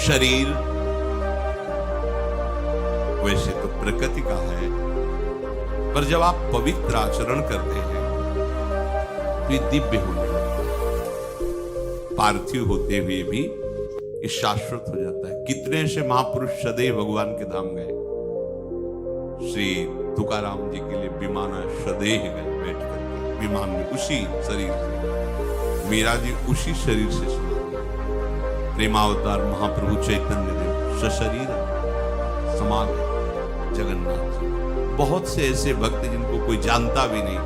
शरीर वैसे तो प्रकृति का है, पर जब आप पवित्र आचरण करते हैं तो ये दिव्य होने लगता है, पार्थिव होते हुए भी ये शाश्वत हो जाता है। कितने से महापुरुष सदैव भगवान के धाम गए। श्री तुकाराम जी के लिए विमान सदैव गए, बैठ कर विमान में उसी शरीर से। मीरा जी उसी शरीर से समाधि। प्रेमावतार महाप्रभु चैतन्य देव सशरीर समा गए जगन्नाथ जी। बहुत से ऐसे भक्त जिनको कोई जानता भी नहीं,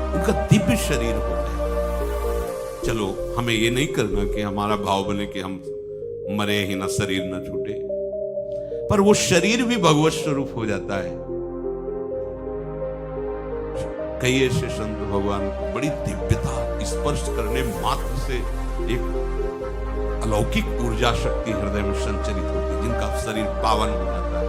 उनका दिव्य शरीर हो गया। चलो हमें ये नहीं करना कि हमारा भाव बने कि हम मरे ही ना, शरीर ना छूटे, पर वो शरीर भी भगवत स्वरूप हो जाता है। कई ऐसे संत भगवान को बड़ी दिव्यता स्पर्श करने मात्र से एक अलौकिक ऊर्जा शक्ति हृदय में संचरित होती है, जिनका शरीर पावन हो जाता है।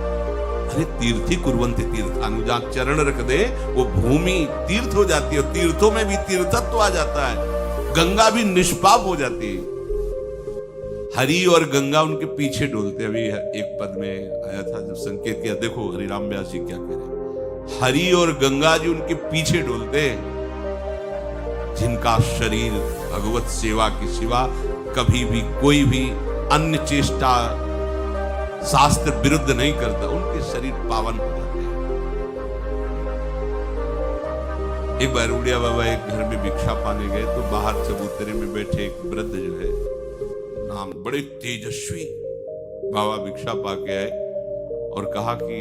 अरे तीर्थी कुर्वन्ति तीर्थानु, जहां चरण रख दे वो भूमि तीर्थ हो जाती है, और तीर्थों में भी तीर्थत्व आ जाता है। गंगा भी निष्पाप हो जाती है। हरि और गंगा उनके पीछे डोलते। अभी एक पद में आया था जब संकेत किया, देखो हरिराम व्यास जी क्या कह रहे हैं, हरि और गंगा जी उनके पीछे डोलते, जिनका शरीर भगवत सेवा के सिवा कभी भी कोई भी अन्य चेष्टा शास्त्र विरुद्ध नहीं करता, उनके शरीर पावन हो जाते हैं। एक बार उड़िया बाबा एक घर में भिक्षा पाने गए तो बाहर चबूतरे में बैठे एक वृद्ध जो है, नाम बड़े तेजस्वी बाबा भिक्षा पाके आए और कहा कि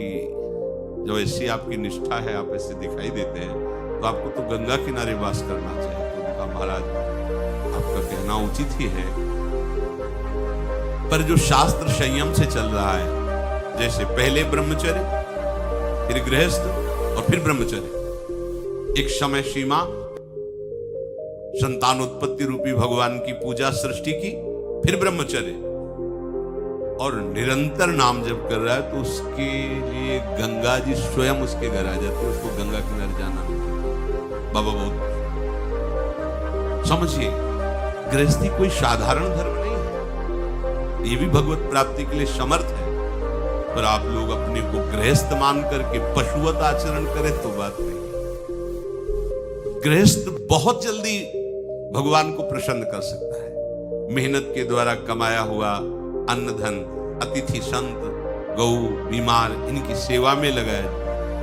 जब ऐसी आपकी निष्ठा है, आप ऐसे दिखाई देते हैं, तो आपको तो गंगा किनारे वास करना चाहिए। तो उनका महाराज आपका कहना उचित ही है, पर जो शास्त्र संयम से चल रहा है, जैसे पहले ब्रह्मचर्य, फिर गृहस्थ और फिर ब्रह्मचर्य, एक समय सीमा संतानोत्पत्ति रूपी भगवान की पूजा सृष्टि की, फिर ब्रह्मचर्य, और निरंतर नाम जप कर रहा है तो उसके लिए गंगा जी स्वयं उसके घर आ जाती है, उसको गंगा किनारे जाना नहीं। बाबा बहुत समझिए, गृहस्थी कोई साधारण धर्म नहीं है, ये भी भगवत प्राप्ति के लिए समर्थ है, पर आप लोग अपने को गृहस्थ मान करके पशुवत आचरण करें तो बात नहीं। गृहस्थ बहुत जल्दी भगवान को प्रसन्न कर सकता है। मेहनत के द्वारा कमाया हुआ अन्न धन, अतिथि संत, गौ, बीमार, इनकी सेवा में लगाया,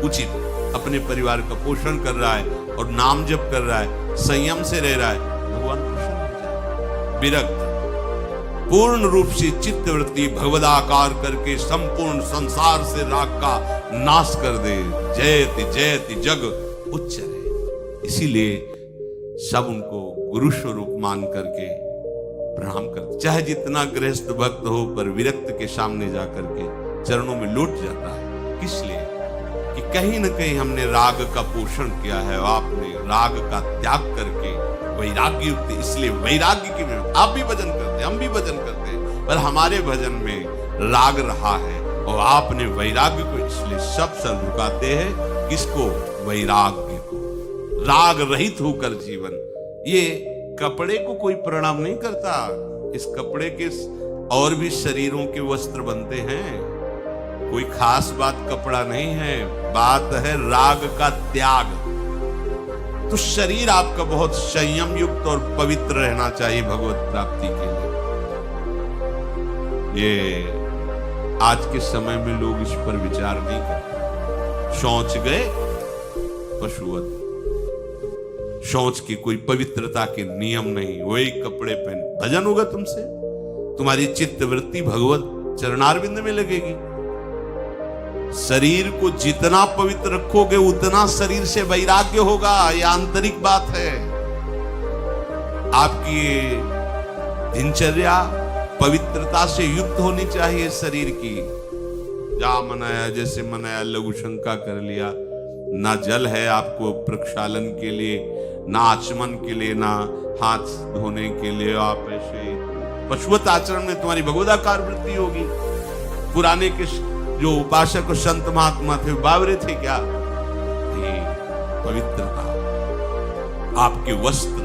उचित अपने परिवार का पोषण कर रहा है और नाम जप कर रहा है, संयम से रह रहा है, भगवान प्रसन्न हो जाए। विरक्त पूर्ण रूप से चित्तवृत्ति भगवदाकार करके संपूर्ण संसार से राग का नाश कर दे। जयति जयति जग उच्चरे। इसीलिए सब उनको गुरु स्वरूप मान करके प्रणाम करते, चाहे जितना गृहस्थ भक्त हो, पर विरक्त के सामने जाकर के चरणों में लौट जाता है। किस लिए? कि कहीं न कहीं हमने राग का पोषण किया है, आपने राग का त्याग करके वैराग्य युक्त, इसलिए वैराग्य की में आप भी भजन करते हैं, हम भी भजन करते हैं, पर हमारे भजन में राग रहा है और आपने वैराग्य को, इसलिए सब सर झुकाते हैं किसको? वैराग्य को। राग रहित होकर जीवन, ये कपड़े को कोई प्रणाम नहीं करता। इस कपड़े के और भी शरीरों के वस्त्र बनते हैं, कोई खास बात कपड़ा नहीं है, बात है राग का त्याग। तो शरीर आपका बहुत संयम युक्त और पवित्र रहना चाहिए भगवत प्राप्ति के लिए। ये आज के समय में लोग इस पर विचार नहीं करते। शौच गए पशुवत, शौच की कोई पवित्रता के नियम नहीं, वही कपड़े पहन, भजन होगा तुमसे, तुम्हारी चित्तवृत्ति भगवत चरणारविंद में लगेगी। शरीर को जितना पवित्र रखोगे उतना शरीर से वैराग्य होगा, यह आंतरिक बात है। आपकी दिनचर्या पवित्रता से युक्त होनी चाहिए शरीर की। जहां मनाया जैसे मनाया, लघु शंका कर लिया, ना जल है आपको प्रक्षालन के लिए, ना आचमन के लिए, ना हाथ धोने के लिए, आप ऐसे पशुवत आचरण में तुम्हारी भगवदाकार वृत्ति होगी। पुराने के जो उपासक और संत महात्मा थे बावरे थे क्या? पवित्रता, आपके वस्त्र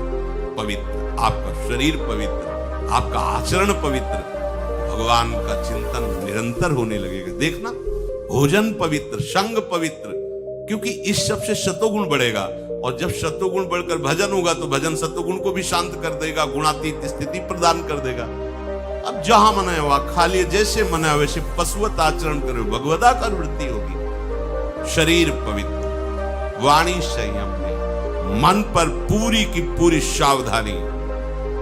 पवित्र, आपका शरीर पवित्र, आपका आचरण पवित्र, भगवान का चिंतन निरंतर होने लगेगा। देखना, भोजन पवित्र, संग पवित्र, क्योंकि इस सब से सतोगुण बढ़ेगा, और जब सतोगुण बढ़कर भजन होगा तो भजन सतोगुण को भी शांत कर देगा, गुणातीत स्थिति प्रदान कर देगा। अब जहां मन है वहां खा लिए, जैसे मन है वैसे पशुवत आचरण करो, भगवदाकार वृत्ति होगी। शरीर पवित्र, वाणी संयम में, मन पर पूरी की पूरी सावधानी।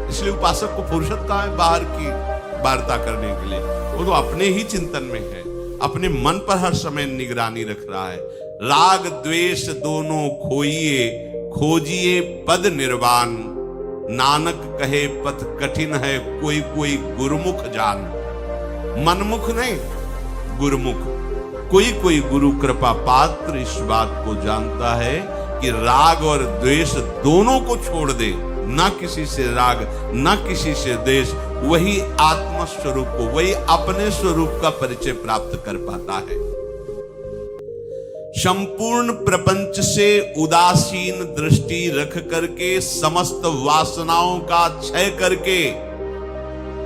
इसलिए उपासक को फुर्सत कहां है बाहर की वार्ता करने के लिए, वो तो अपने ही चिंतन में है, अपने मन पर हर समय निगरानी रख रहा है। राग द्वेष दोनों खोइए, खोजिए पद निर्वाण, नानक कहे पथ कठिन है, कोई कोई गुरुमुख जान। मनमुख नहीं, गुरुमुख। कोई कोई गुरु कृपा पात्र इस बात को जानता है कि राग और द्वेष दोनों को छोड़ दे, ना किसी से राग ना किसी से द्वेष, वही आत्म स्वरूप को, वही अपने स्वरूप का परिचय प्राप्त कर पाता है। संपूर्ण प्रपंच से उदासीन दृष्टि रख करके, समस्त वासनाओं का क्षय करके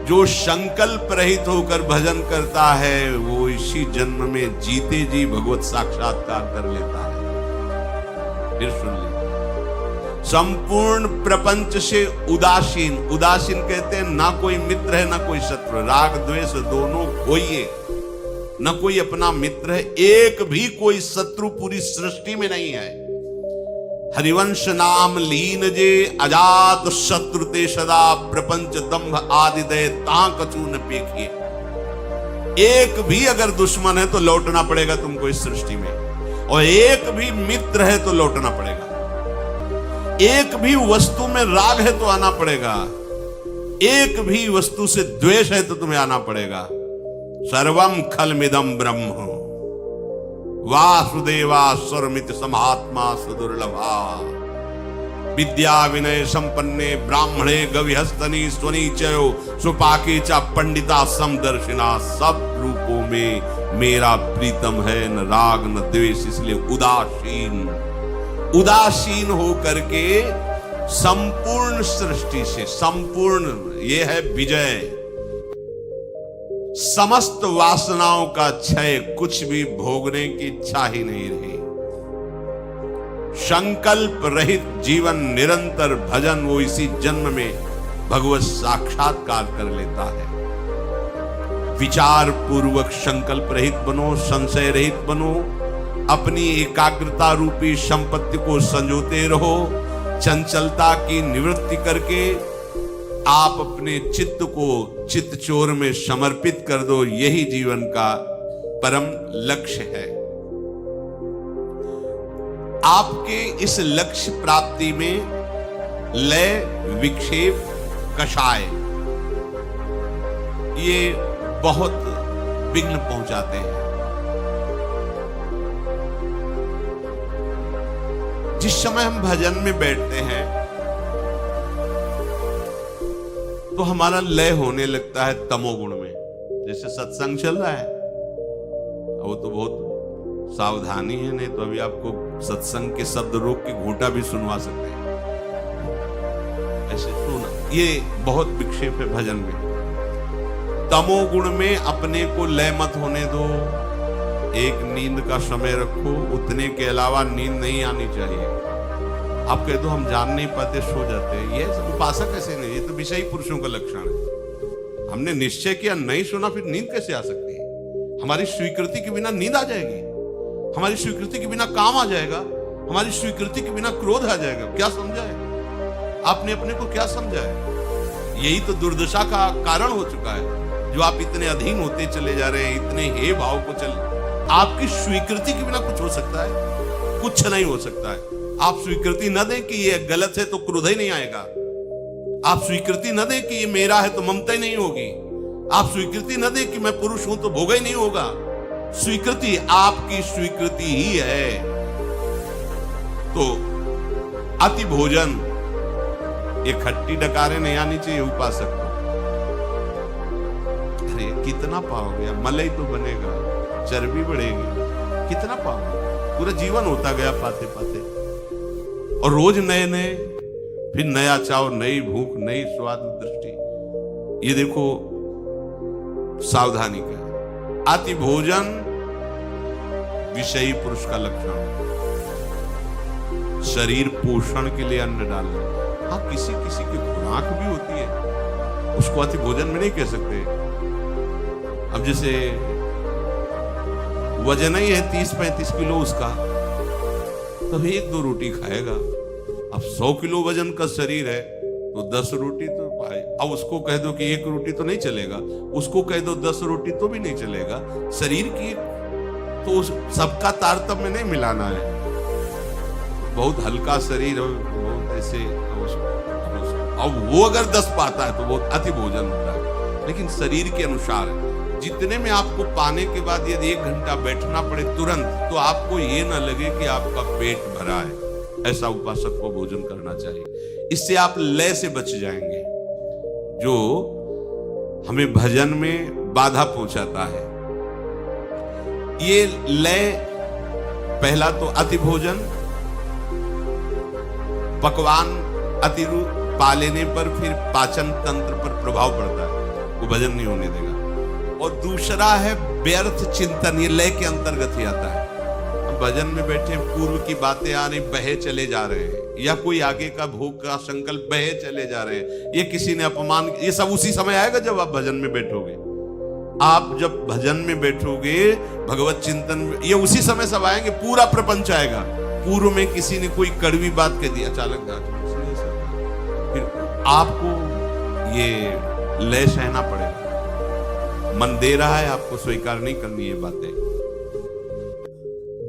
जो संकल्प रहित होकर भजन करता है, वो इसी जन्म में जीते जी भगवत साक्षात्कार कर लेता है। फिर सुन लीजिए, संपूर्ण प्रपंच से उदासीन, उदासीन कहते हैं ना कोई मित्र है ना कोई शत्रु, राग द्वेष दोनों खोइए, न कोई अपना मित्र है, एक भी कोई शत्रु पूरी सृष्टि में नहीं है। हरिवंश नाम लीन जे, अजात शत्रु ते सदा, प्रपंच दंभ आदि दय ता कछु न पेखिए। एक भी अगर दुश्मन है तो लौटना पड़ेगा तुमको इस सृष्टि में, और एक भी मित्र है तो लौटना पड़ेगा। एक भी वस्तु में राग है तो आना पड़ेगा, एक भी वस्तु से द्वेष है तो तुम्हें आना पड़ेगा। सर्वम खलमिदं ब्रह्म वासुदेवा स्वरमित समात्मा सुदुर्लभा, विद्या विनय संपन्ने ब्राह्मणे गविहस्तनी स्वनीचयो सुपाके च पंडिता समदर्शिना। सब रूपों में मेरा प्रीतम है, न राग न द्वेष, इसलिए उदासीन, उदासीन हो करके संपूर्ण सृष्टि से, संपूर्ण ये है विजय, समस्त वासनाओं का क्षय, कुछ भी भोगने की इच्छा ही नहीं रही। संकल्प रहित जीवन, निरंतर भजन, वो इसी जन्म में भगवत साक्षात्कार कर लेता है। विचार पूर्वक संकल्प रहित बनो, संशय रहित बनो, अपनी एकाग्रता रूपी संपत्ति को संजोते रहो, चंचलता की निवृत्ति करके आप अपने चित्त को चित्त चोर में समर्पित कर दो। यही जीवन का परम लक्ष्य है। आपके इस लक्ष्य प्राप्ति में लय, विक्षेप, कषाय ये बहुत विघ्न पहुंचाते हैं। जिस समय हम भजन में बैठते हैं तो हमारा लय होने लगता है तमोगुण में। जैसे सत्संग चल रहा है, वो तो बहुत सावधानी है, नहीं तो अभी आपको सत्संग के शब्द रोक के घूंटा भी सुनवा सकते हैं। ऐसे सुना, ये बहुत विक्षेप है भजन में। तमोगुण में अपने को लय मत होने दो। एक नींद का समय रखो, उतने के अलावा नींद नहीं आनी चाहिए। आप कह दो हम जान नहीं पाते, सो जाते हैं, ये उपासक ऐसे नहीं, ये तो विषयी पुरुषों का लक्षण है। हमने निश्चय किया, नहीं सुना, फिर नींद कैसे आ सकती है? हमारी स्वीकृति के बिना नींद आ जाएगी, हमारी स्वीकृति के बिना काम आ जाएगा, हमारी स्वीकृति के बिना क्रोध आ जाएगा। क्या समझा है आपने? अपने को क्या समझा है? यही तो दुर्दशा का कारण हो चुका है, जो आप इतने अधीन होते चले जा रहे हैं, इतने हे भाव को चल। आपकी स्वीकृति के बिना कुछ हो सकता है? कुछ नहीं हो सकता है। आप स्वीकृति न दें कि ये गलत है तो क्रोध ही नहीं आएगा। आप स्वीकृति न दें कि ये मेरा है तो ममता ही नहीं होगी। आप स्वीकृति न दें कि मैं पुरुष हूं तो भोग ही नहीं होगा। स्वीकृति आपकी स्वीकृति ही है। तो अति भोजन, ये खट्टी डकारे नहीं आनी चाहिए उपासक को। अरे कितना पाओगे? मलाई तो बनेगा, चर्बी बढ़ेगी, कितना पाओगे? पूरा जीवन होता गया पाते पाते, और रोज नए नए, फिर नया चाव, नई भूख, नई स्वाद दृष्टि। ये देखो सावधानी का। अति भोजन विषयी पुरुष का लक्षण, शरीर पोषण के लिए अन्न डालना। हाँ, किसी किसी की खुराक भी होती है, उसको अति भोजन में नहीं कह सकते। अब जैसे वजन ही है 30-35 किलो उसका, तो 1-2 रोटी खाएगा। अब 100 किलो वजन का शरीर है तो 10 रोटी तो भाई, अब उसको कह दो कि 1 रोटी तो नहीं चलेगा, उसको कह दो 10 रोटी तो भी नहीं चलेगा। शरीर की तो सबका तारतम्य नहीं मिलाना है। बहुत हल्का शरीर, बहुत ऐसे, अब वो अगर 10 पाता है तो बहुत अति भोजन होता है। लेकिन शरीर के अनुसार जितने में आपको पाने के बाद यदि 1 घंटा बैठना पड़े तुरंत, तो आपको ये ना लगे कि आपका पेट भरा है। ऐसा उपासक को भोजन करना चाहिए। इससे आप लय से बच जाएंगे, जो हमें भजन में बाधा पहुंचाता है। ये लय, पहला तो अति भोजन, पकवान अति पा लेने पर फिर पाचन तंत्र पर प्रभाव पड़ता है, वो भजन नहीं होने देगा। और दूसरा है व्यर्थ चिंतन, ये लय के अंतर्गत ही आता है। भजन में बैठे, पूर्व की बातें आ रही, बहे चले जा रहे हैं, या कोई आगे का भोग का संकल्प, बहे चले जा रहे हैं, ये किसी ने अपमान, ये सब उसी समय आएगा जब आप भजन में बैठोगे। आप जब भजन में बैठोगे, भगवत चिंतन में, ये उसी समय सब आएंगे, पूरा प्रपंच आएगा। पूर्व में किसी ने कोई कड़वी बात कह दी, अचानक फिर आपको ये लय सहना पड़ेगा। मन दे रहा है, आपको स्वीकार नहीं करनी ये बातें।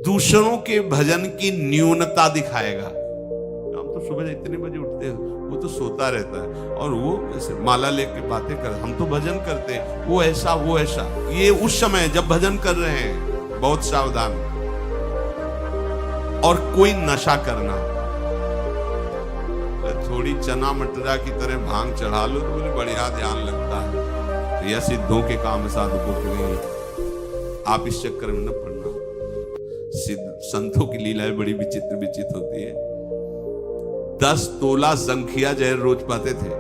दूसरों के भजन की न्यूनता दिखाएगा। हम तो सुबह इतने बजे उठते हैं, वो तो सोता रहता है, और वो ऐसे माला लेके बातें कर, हम तो भजन करते हैं, वो ऐसा वो ऐसा। ये उस समय जब भजन कर रहे हैं, बहुत सावधान। और कोई नशा करना, थोड़ी चना मटरा की तरह भांग चढ़ा लो तो बोले बढ़िया ध्यान लगता है। यह सिद्धों के काम, साधकों के नहीं। आप इस चक्कर में न पड़ना। सिद्ध संतों की लीलाएं बड़ी विचित्र विचित्र होती है। 10 तोला संख्या जहर रोज पाते थे।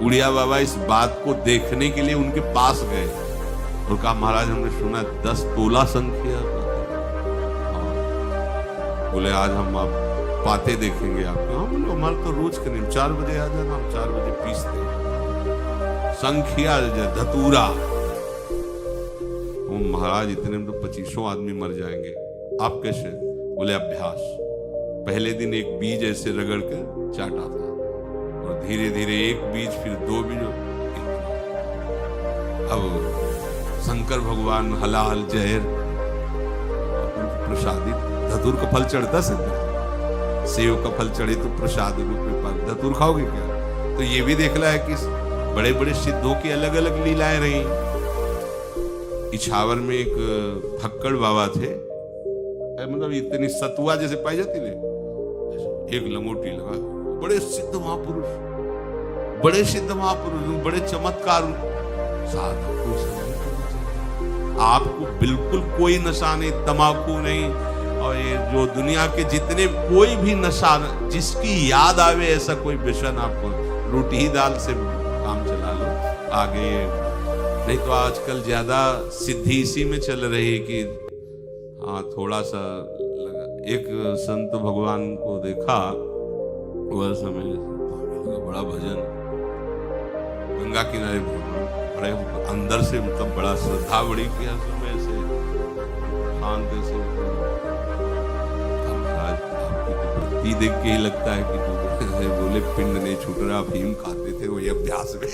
उड़िया बाबा इस बात को देखने के लिए उनके पास गए और कहा, महाराज हमने सुना 10 तोला संख्या। बोले आज हम आप पाते देखेंगे आपको। हाँ बोलो, हमारे तो रोज के नहीं, 4 बजे आ जाना, हम 4 बजे पीसते। संख्या धतूरा, महाराज इतने में तो 25 आदमी मर जाएंगे। आप कैसे? बोले अभ्यास। पहले दिन एक बीज ऐसे रगड़ कर चाटा था, और धीरे धीरे 1 बीज, फिर 2 बीज। अब शंकर भगवान हलाल जहर प्रसादित, धतूर का फल चढ़ता सिद्ध, सेव का फल चढ़े तो प्रसाद रूप में धतूर खाओगे क्या? तो ये भी देखना है कि बड़े बड़े सिद्धों की अलग अलग लीलाएं रही। इछावर में एक फक्कड़ बाबा थे, मतलब इतनी सतुआ जैसे पाई जाती ने, एक लंगोटी लगा। बड़े सिद्ध महापुरुष, बड़े सिद्ध महापुरुष, बड़े चमत्कार। आपको बिल्कुल कोई नशा नहीं, तंबाकू नहीं, और ये जो दुनिया के जितने कोई भी नशा, जिसकी याद आवे ऐसा कोई व्यसन, आपको रोटी ही दाल से काम चला लो आगे। नहीं तो आजकल ज्यादा सिद्धि इसी में चल रही है कि हाँ थोड़ा सा लगा। एक संत भगवान को देखा, वह समय बड़ा भजन, गंगा किनारे बड़े अंदर से, मतलब बड़ा श्रद्धा बड़ी किया समय से, शांत से। आपकी देख के ही लगता है कि बोले पिंड नहीं छूट रहा, अफीम खाते थे वही अभ्यास में।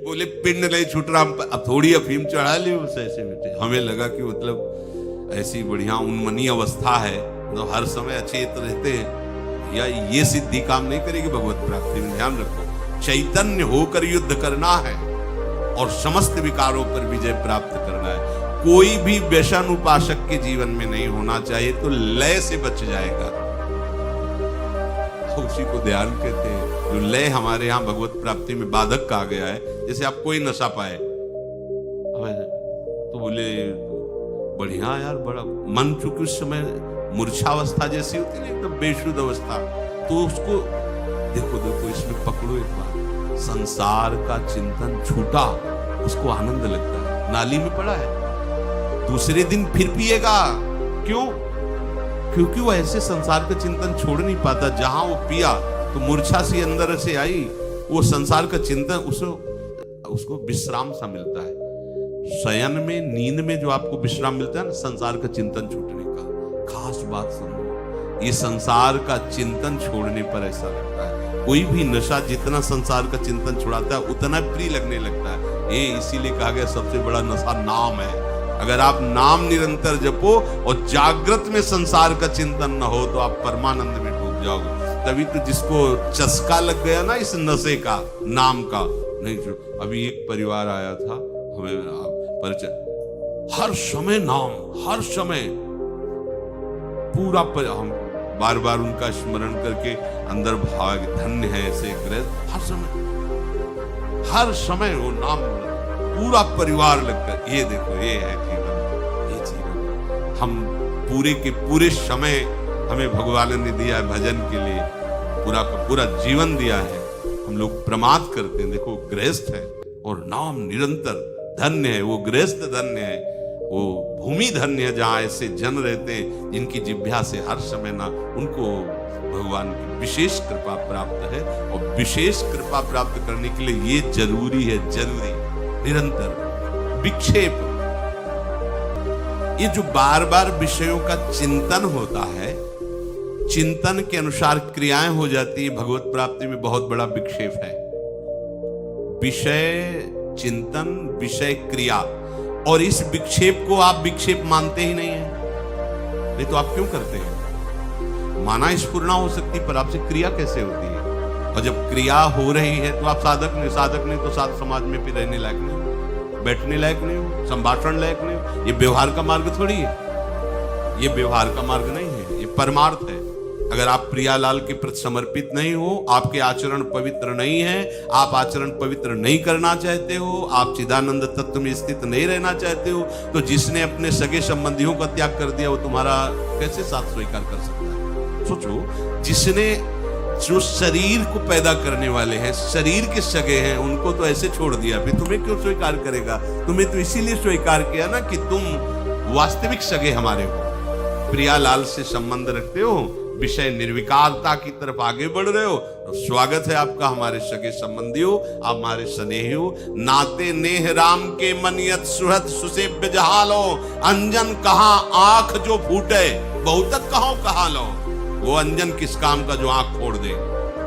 बोले पिंड नहीं छूट रहा, अब थोड़ी अफीम चढ़ा ली उसे, ऐसे बैठे। हमें लगा कि मतलब ऐसी बढ़िया उन्मनी अवस्था है, तो हर समय अचेत रहते हैं, या ये सिद्धि काम नहीं करेगी भगवत प्राप्ति में। ध्यान रखो, चैतन्य होकर युद्ध करना है और समस्त विकारों पर विजय प्राप्त करना है। कोई भी व्यसन उपासक के जीवन में नहीं होना चाहिए, तो लय से बच जाएगा। उसी को ध्यान कहते हैं। जो लय हमारे यहाँ भगवत प्राप्ति में बाधक कहा गया है। जैसे आप कोई नशा पाए तो बोले बढ़िया यार, बड़ा मन, चूंकि उस समय मूर्छावस्था जैसी होती है, एकदम बेशुद्ध अवस्था, तो उसको देखो इसमें पकड़ो एक बात, संसार का चिंतन छूटा, उसको आनंद लगता है, नाली में पड़ा है, दूसरे दिन फिर पिएगा। क्यों? क्योंकि वो ऐसे संसार का चिंतन छोड़ नहीं पाता। जहां वो पिया तो मूर्छा सी अंदर से आई, वो संसार का चिंतन उसको विश्राम सा मिलता है। शयन में, नींद में जो आपको विश्राम मिलता है ना, संसार का चिंतन छूटने का। खास बात सुनो, ये संसार का चिंतन छोड़ने पर ऐसा लगता है। कोई भी नशा जितना संसार का चिंतन छुड़ाता है उतना प्रिय लगने लगता है। ये इसीलिए कहा गया सबसे बड़ा नशा नाम है। अगर आप नाम निरंतर जपो और जागृत में संसार का चिंतन न हो तो आप परमानंद में डूब जाओगे। तभी तो जिसको चस्का लग गया ना इस नशे का, नाम का, नहीं जो अभी एक परिवार आया था हमें परिचय, हर समय नाम, हर समय पूरा हम बार बार उनका स्मरण करके अंदर भाग, धन्य है ऐसे गृहस्थ, हर समय वो नाम, पूरा परिवार लगकर। ये देखो, ये है जीवन, ये जीवन। हम पूरे के पूरे समय हमें भगवान ने दिया है भजन के लिए, पूरा का पूरा जीवन दिया है। हम लोग प्रमाद करते हैं। देखो गृहस्थ है और नाम निरंतर, धन्य है वो गृहस्थ, धन्य है वो भूमि, धन्य है जहां ऐसे जन रहते हैं जिनकी जिह्वा से हर समय ना उनको भगवान की विशेष कृपा प्राप्त है। और विशेष कृपा प्राप्त करने के लिए ये जरूरी है, जरूरी निरंतर विक्षेप। ये जो बार बार विषयों का चिंतन होता है, चिंतन के अनुसार क्रियाएं हो जाती है, भगवत प्राप्ति में बहुत बड़ा विक्षेप है। विषय चिंतन, विषय क्रिया, और इस विक्षेप को आप विक्षेप मानते ही नहीं है। नहीं तो आप क्यों करते हैं? माना स्फुरना हो सकती, पर आपसे क्रिया कैसे होती है? और जब क्रिया हो रही है तो आप साधक नहीं, साधक नहीं तो साध समाज में फिर रहने लायक नहीं हो, बैठने लायक नहीं हो, संभाषण लायक नहीं हो। ये व्यवहार का मार्ग थोड़ी है, ये व्यवहार का मार्ग नहीं है, ये परमार्थ है। अगर आप प्रियालाल के प्रति समर्पित नहीं हो, आपके आचरण पवित्र नहीं है, आप आचरण पवित्र नहीं करना चाहते हो, आप चिदानंद तत्व में स्थित नहीं रहना चाहते हो, तो जिसने अपने सगे संबंधियों का त्याग कर दिया वो तुम्हारा कैसे साथ स्वीकार कर सकता है? सोचो, जिसने, जो शरीर को पैदा करने वाले हैं, शरीर के सगे हैं, उनको तो ऐसे छोड़ दिया, फिर तुम्हें क्यों स्वीकार करेगा? तुम्हें तो इसीलिए स्वीकार किया ना कि तुम वास्तविक सगे हमारे हो, प्रियालाल से संबंध रखते हो, विषय निर्विकारता की तरफ आगे बढ़ रहे हो। तो स्वागत है आपका हमारे सगे संबंधियों, आप हमारे स्नेहियों। नाते नेह राम के मनियत सुहत सुसेव्य जहालो, अंजन कहाँ आंख जो फूटे, बहुतक कहो कहा लो। वो अंजन किस काम का जो आंख फोड़ दे,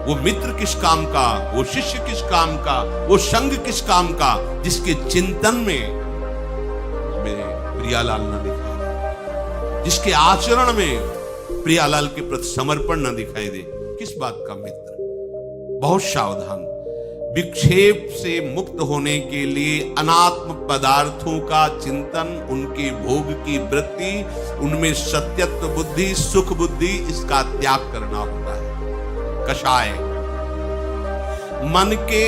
वो मित्र किस काम का, वो शिष्य किस काम का, वो संग किस काम का, जिसके चिंतन में हमें प्रियालाल न दिखाई, जिसके आचरण में प्रियालाल के प्रति समर्पण न दिखाई दे, किस बात का मित्र? बहुत सावधान। विक्षेप से मुक्त होने के लिए अनात्म पदार्थों का चिंतन, उनके भोग की वृत्ति, उनमें सत्यत्व बुद्धि, सुख बुद्धि, इसका त्याग करना होता है। कषाय मन के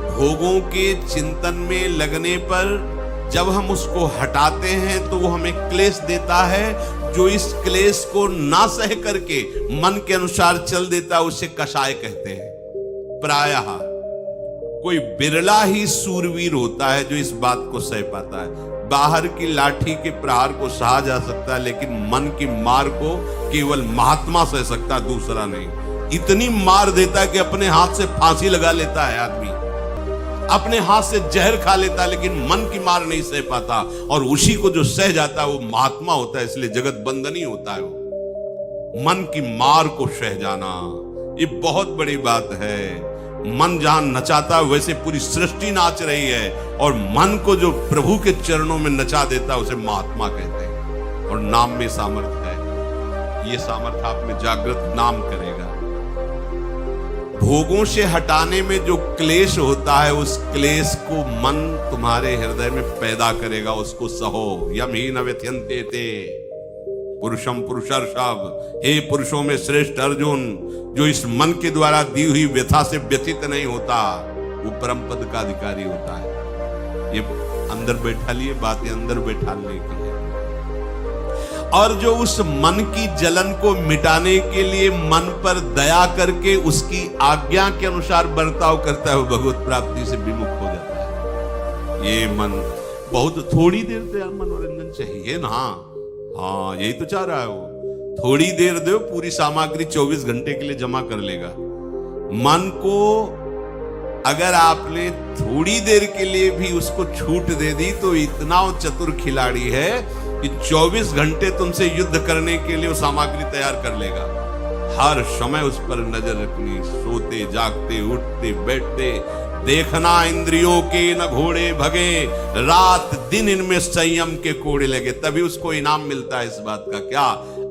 भोगों के चिंतन में लगने पर जब हम उसको हटाते हैं तो वो हमें क्लेश देता है। जो इस क्लेश को ना सह करके मन के अनुसार चल देता है उसे कषाय कहते हैं। प्रायः कोई बिरला ही सूरवीर होता है जो इस बात को सह पाता है। बाहर की लाठी के प्रहार को सहा जा सकता है, लेकिन मन की मार को केवल महात्मा सह सकता, दूसरा नहीं। इतनी मार देता है कि अपने हाथ से फांसी लगा लेता है आदमी, अपने हाथ से जहर खा लेता है, लेकिन मन की मार नहीं सह पाता। और उसी को जो सह जाता है वो महात्मा होता है, इसलिए जगत बंधनी होता है वो। मन की मार को सह जाना ये बहुत बड़ी बात है। मन जहां नचाता है वैसे पूरी सृष्टि नाच रही है, और मन को जो प्रभु के चरणों में नचा देता है उसे महात्मा कहते हैं। और नाम में सामर्थ्य है, ये सामर्थ्य आप में जागृत नाम करेगा। भोगों से हटाने में जो क्लेश होता है उस क्लेश को मन तुम्हारे हृदय में पैदा करेगा, उसको सहो। यम ही न व्यथयन्ते ते पुरुषम पुरुषर्षभ, हे पुरुषों में श्रेष्ठ अर्जुन, जो इस मन के द्वारा दी हुई व्यथा से व्यथित नहीं होता वो परम पद का अधिकारी होता है। ये अंदर बैठा लिए बातें अंदर बैठाने के लिए, और जो उस मन की जलन को मिटाने के लिए मन पर दया करके उसकी आज्ञा के अनुसार बर्ताव करता है वो भगवत प्राप्ति से विमुख हो जाता है। ये मन बहुत थोड़ी देर से मनोरंजन चाहिए ना। हाँ, यही तो चाह रहा है वो। थोड़ी देर दो, पूरी सामग्री 24 घंटे के लिए जमा कर लेगा। मन को अगर आपने थोड़ी देर के लिए भी उसको छूट दे दी तो इतना वो चतुर खिलाड़ी है कि 24 घंटे तुमसे युद्ध करने के लिए वो सामग्री तैयार कर लेगा। हर समय उस पर नजर रखनी, सोते जागते उठते बैठते देखना, इंद्रियों के न घोड़े भगे, रात दिन इनमें संयम के कोड़े लगे, तभी उसको इनाम मिलता है इस बात का। क्या?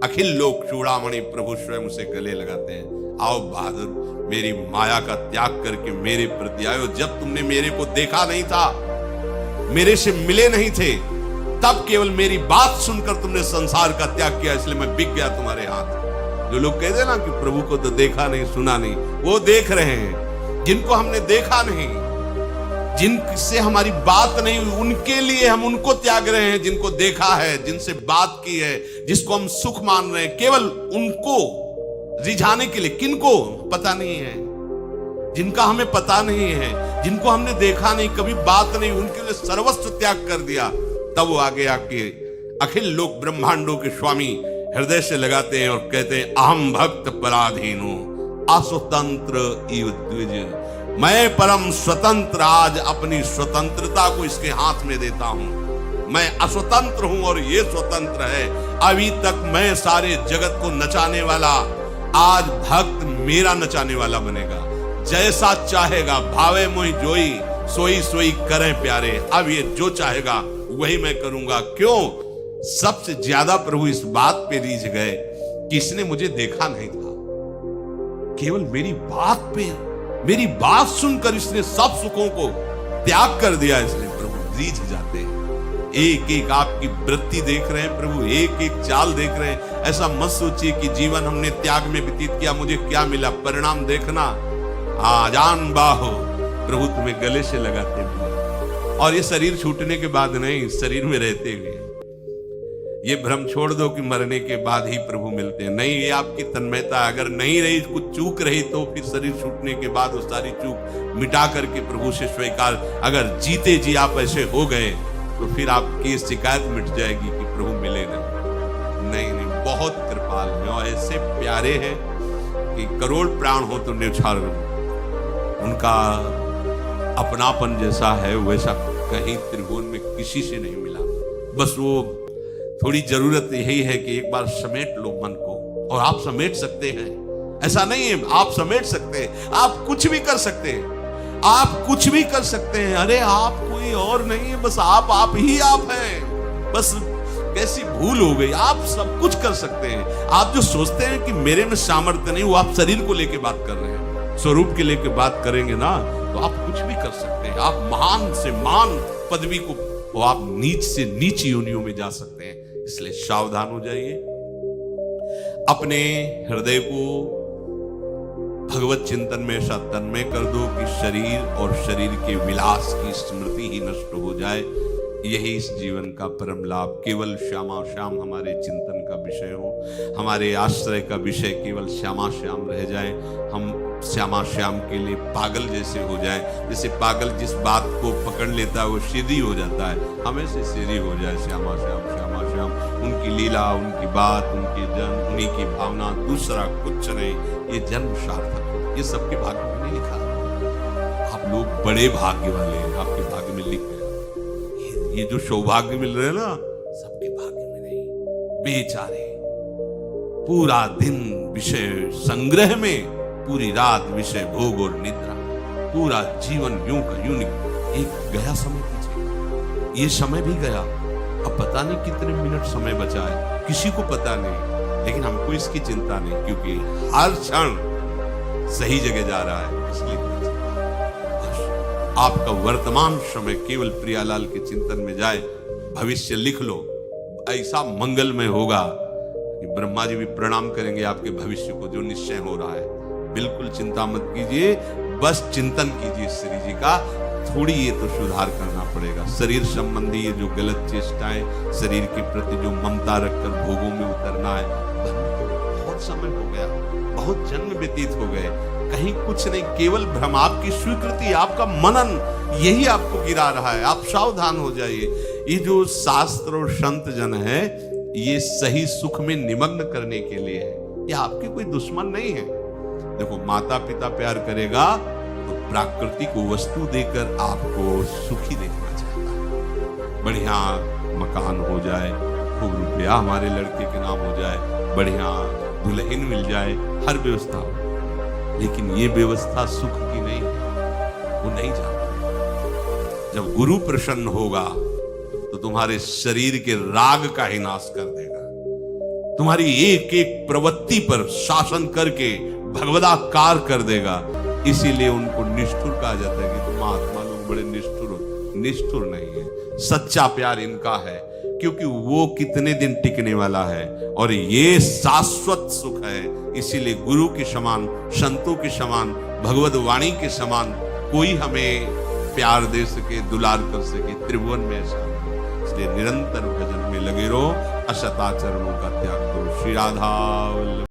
अखिल लोक चूड़ामणि प्रभु स्वयं उसे गले लगाते हैं। आओ बहादुर, मेरी माया का त्याग करके मेरे प्रति आयो। जब तुमने मेरे को देखा नहीं था, मेरे से मिले नहीं थे, तब केवल मेरी बात सुनकर तुमने संसार का त्याग किया, इसलिए मैं बिक गया तुम्हारे हाथ। जो लोग कहते हैं ना कि प्रभु को तो देखा नहीं सुना नहीं, वो देख रहे हैं। जिनको हमने देखा नहीं, जिनसे हमारी बात नहीं हुई, उनके लिए हम उनको त्याग रहे हैं। जिनको देखा है, जिनसे बात की है, जिसको हम सुख मान रहे हैं, केवल उनको रिझाने के लिए। किनको पता नहीं है, जिनका हमें पता नहीं है, जिनको हमने देखा नहीं, कभी बात नहीं, उनके लिए सर्वस्व त्याग कर दिया। तब वो आगे आके अखिल लोक ब्रह्मांडों के स्वामी हृदय से लगाते हैं और कहते हैं, अहम भक्त पराधीनो अस्वतंत्र इव द्विज। मैं परम स्वतंत्र आज अपनी स्वतंत्रता को इसके हाथ में देता हूं। मैं अस्वतंत्र हूं और ये स्वतंत्र है। अभी तक मैं सारे जगत को नचाने वाला, आज भक्त मेरा नचाने वाला बनेगा। जैसा चाहेगा भावे मोहि जोई, सोई सोई करें प्यारे। अब ये जो चाहेगा वही मैं करूंगा। क्यों? सबसे ज्यादा प्रभु इस बात पे रीझ गए कि इसने मुझे देखा नहीं था, केवल मेरी बात पे, मेरी बात सुनकर इसने सब सुखों को त्याग कर दिया। इसलिए प्रभु रीझ जाते हैं। एक एक आपकी वृत्ति देख रहे हैं प्रभु, एक एक चाल देख रहे हैं। ऐसा मत सोचिए कि जीवन हमने त्याग में व्यतीत किया, मुझे क्या मिला। परिणाम देखना, आजान बाहो, प्रभु तुम्हें गले से लगाते हुए। और ये शरीर छूटने के बाद नहीं, शरीर में रहते हुए। ये भ्रम छोड़ दो कि मरने के बाद ही प्रभु मिलते हैं। नहीं, ये आपकी तन्मयता। अगर नहीं रही, कुछ चूक रही, तो फिर शरीर छूटने के बाद वो सारी चूक मिटा करके प्रभु से स्वीकार। अगर जीते जी आप ऐसे हो गए तो फिर आपकी शिकायत मिट जाएगी कि प्रभु मिले नहीं। नहीं, बहुत कृपाल है और ऐसे प्यारे हैं कि करोड़ प्राण हो तो न्यौछावर उनका अपनापन जैसा है वैसा कहीं त्रिभुवन में किसी से नहीं मिला। बस वो थोड़ी जरूरत यही है कि एक बार समेट लो मन को, और आप समेट सकते हैं। ऐसा नहीं है, आप समेट सकते हैं, आप कुछ भी कर सकते हैं, आप कुछ भी कर सकते हैं। अरे आप कोई और नहीं है, बस आप ही आप हैं। बस कैसी भूल हो गई, आप सब कुछ कर सकते हैं। आप जो सोचते हैं कि मेरे में सामर्थ्य नहीं, वो आप शरीर को लेके बात कर रहे हैं। स्वरूप के लेके बात करेंगे ना तो आप कुछ भी कर सकते हैं। आप महान से महान पदवी को, और आप नीच से नीच योनियों में जा सकते हैं। इसलिए सावधान हो जाइए, अपने हृदय को भगवत चिंतन में ऐसा तन्मय कर दो कि शरीर और शरीर के विलास की स्मृति ही नष्ट हो जाए। यही इस जीवन का परम लाभ। केवल श्यामा श्याम हमारे चिंतन का विषय हो, हमारे आश्रय का विषय केवल श्यामा श्याम रह जाए। हम श्यामा श्याम के लिए पागल जैसे हो जाए। जैसे पागल जिस बात को पकड़ लेता है वो सीधी हो जाता है, हमें से सीधी हो जाए। श्यामा श्याम श्यामा श्याम, उनकी लीला, उनकी बात, उनके जन्म, उन्हीं की भावना, दूसरा कुछ नहीं। ये जन्म सार्थक हो। ये सबके भाग्य में नहीं लिखा। आप लोग बड़े भाग्य वाले हैं, आपके भाग्य में लिख गया। ये जो सौभाग्य मिल रहे हैं ना, सबके भाग्य में नहीं। बेचारे पूरा दिन विषय संग्रह में, पूरी रात विषय भोग और निद्रा, पूरा जीवन यूं का यूं निकल। एक गया समय पीछे, ये समय भी गया। अब पता नहीं कितने मिनट समय बचा है, किसी को पता नहीं। लेकिन हमको इसकी चिंता नहीं, क्योंकि हर क्षण सही जगह जा रहा है। इसलिए आपका वर्तमान समय केवल प्रियालाल के चिंतन में जाए। भविष्य लिख लो, ऐसा मंगलमय होगा कि ब्रह्मा जी भी प्रणाम करेंगे आपके भविष्य को, जो निश्चय हो रहा है। बिल्कुल चिंता मत कीजिए, बस चिंतन कीजिए श्री जी का। थोड़ी ये तो सुधार करना पड़ेगा। शरीर संबंधी ये जो गलत चेष्टाएं, शरीर के प्रति जो ममता रखकर भोगों में उतरना है, बहुत समय हो गया, बहुत जन्म व्यतीत हो गए। कहीं कुछ नहीं, केवल भ्रम, आपकी स्वीकृति, आपका मनन, यही आपको गिरा रहा है। आप सावधान हो जाइए। ये जो शास्त्र और संत जन है, ये सही सुख में निमग्न करने के लिए है, ये आपके कोई दुश्मन नहीं है। देखो, माता पिता प्यार करेगा तो प्राकृतिक वस्तु देकर आपको सुखी देखना चाहता है। बढ़िया मकान हो जाए, खूब रुपया हमारे लड़के के नाम हो जाए, बढ़िया दुल्हन मिल जाए, हर व्यवस्था हो, लेकिन ये व्यवस्था सुख की नहीं है, वो नहीं जानता। जब गुरु प्रसन्न होगा तो तुम्हारे शरीर के राग का ही नाश कर देगा, तुम्हारी एक एक प्रवृत्ति पर शासन करके भगवदाकार कर देगा। इसीलिए उनको निष्ठुर कहा जाता है कि महात्मा लोग बड़े निष्ठुर हो। निष्ठुर नहीं है, सच्चा प्यार इनका है, क्योंकि वो कितने दिन टिकने वाला है और ये शाश्वत सुख है। इसीलिए गुरु के समान, संतों के समान, भगवत वाणी के समान कोई हमें प्यार दे सके, दुलार कर सके, त्रिभुवन में ऐसा नहीं। इसलिए निरंतर भजन में लगे रहो, असदाचरणों का त्याग करो। श्री राधा।